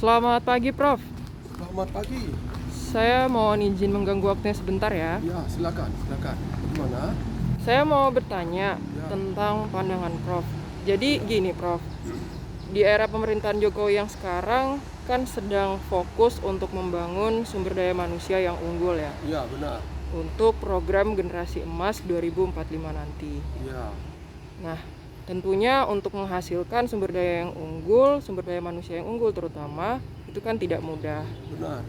Selamat pagi, Prof. Selamat pagi. Saya mohon izin mengganggu waktunya sebentar ya. Ya, silakan. Gimana? Saya mau bertanya Ya, tentang pandangan Prof. Jadi gini, Prof. Di era pemerintahan Jokowi yang sekarang kan sedang fokus untuk membangun sumber daya manusia yang unggul ya, ya benar. untuk program generasi emas 2045 nanti. Ya, Nah, tentunya untuk menghasilkan sumber daya yang unggul, sumber daya manusia yang unggul terutama, itu kan tidak mudah. benar.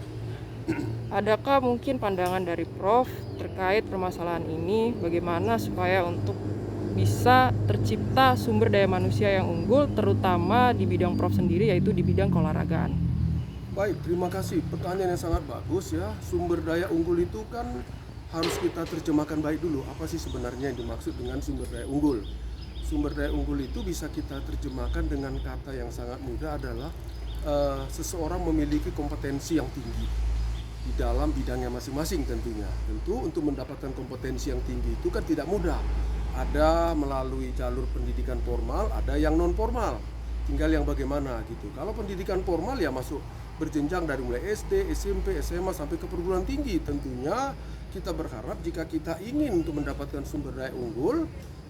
Adakah mungkin pandangan dari Prof terkait permasalahan ini, bagaimana supaya untuk bisa tercipta sumber daya manusia yang unggul, terutama di bidang Prof sendiri, yaitu di bidang keolahragaan? Baik, terima kasih. Pertanyaan yang sangat bagus ya. Sumber daya unggul itu kan harus kita terjemahkan baik dulu. Apa sih sebenarnya yang dimaksud dengan sumber daya unggul? Sumber daya unggul itu bisa kita terjemahkan dengan kata yang sangat mudah adalah seseorang memiliki kompetensi yang tinggi di dalam bidangnya masing-masing tentunya. Tentu untuk mendapatkan kompetensi yang tinggi itu kan tidak mudah. Ada melalui jalur pendidikan formal, ada yang non formal. Tinggal yang bagaimana gitu. Kalau pendidikan formal ya masuk berjenjang dari mulai SD, SMP, SMA sampai ke perguruan tinggi. Tentunya kita berharap jika kita ingin untuk mendapatkan sumber daya unggul,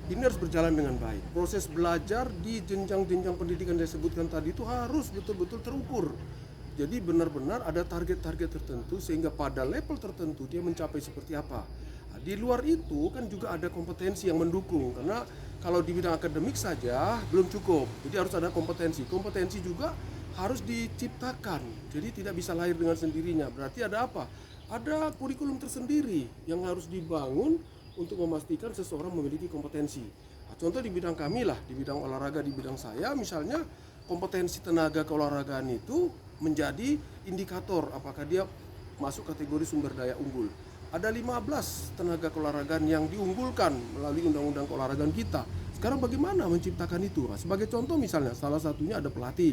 ini harus berjalan dengan baik. Proses belajar di jenjang-jenjang pendidikan yang saya sebutkan tadi itu harus betul-betul terukur. Jadi benar-benar ada target-target tertentu sehingga pada level tertentu dia mencapai seperti apa. Nah, di luar itu kan juga ada kompetensi yang mendukung, karena kalau di bidang akademik saja belum cukup. Jadi harus ada kompetensi. Kompetensi juga harus diciptakan. Jadi tidak bisa lahir dengan sendirinya. Berarti ada apa? Ada kurikulum tersendiri yang harus dibangun untuk memastikan seseorang memiliki kompetensi. Nah, contoh di bidang kami lah, di bidang olahraga, di bidang saya misalnya, kompetensi tenaga keolahragaan itu menjadi indikator apakah dia masuk kategori sumber daya unggul. Ada 15 tenaga keolahragaan yang diunggulkan melalui undang-undang keolahragaan kita. Sekarang bagaimana menciptakan itu? Nah, sebagai contoh misalnya, salah satunya ada pelatih,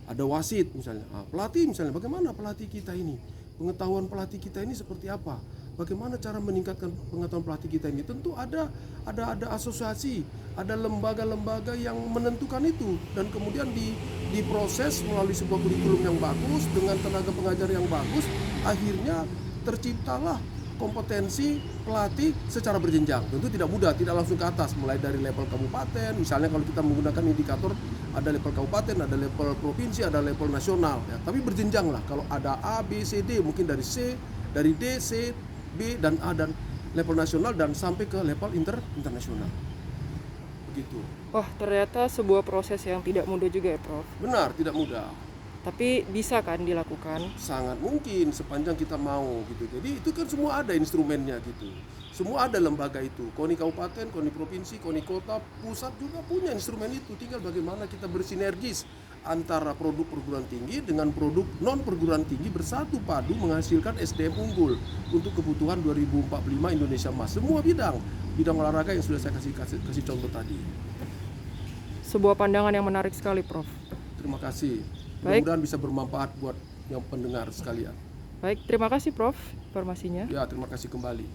ada wasit misalnya. Nah, pelatih misalnya, bagaimana pelatih kita ini? Pengetahuan pelatih kita ini seperti apa? Bagaimana cara meningkatkan pengetahuan pelatih kita ini? Tentu ada asosiasi, ada lembaga-lembaga yang menentukan itu, dan kemudian diproses melalui sebuah kurikulum yang bagus dengan tenaga pengajar yang bagus, akhirnya terciptalah kompetensi pelatih secara berjenjang. Tentu tidak mudah, tidak langsung ke atas, mulai dari level kabupaten. Misalnya kalau kita menggunakan indikator, ada level kabupaten, ada level provinsi, ada level nasional ya. Tapi berjenjang lah. Kalau ada A, B, C, D, mungkin dari C, dari D, C, B, dan A, dan level nasional, dan sampai ke level internasional. Begitu. Wah, ternyata sebuah proses yang tidak mudah juga ya, Prof. Benar, tidak mudah. Tapi bisa kan dilakukan? Sangat mungkin sepanjang kita mau gitu. Jadi itu kan semua ada instrumennya gitu. Semua ada lembaga itu. KONI kabupaten, KONI provinsi, KONI kota, pusat juga punya instrumen itu. Tinggal bagaimana kita bersinergis antara produk perguruan tinggi dengan produk non perguruan tinggi bersatu padu menghasilkan SDM unggul untuk kebutuhan 2045 Indonesia Emas. Semua bidang olahraga yang sudah saya kasih contoh tadi. Sebuah pandangan yang menarik sekali, Prof. Terima kasih. Baik. Mudah-mudahan bisa bermanfaat buat yang pendengar sekalian. Baik, terima kasih Prof informasinya. Ya, terima kasih kembali.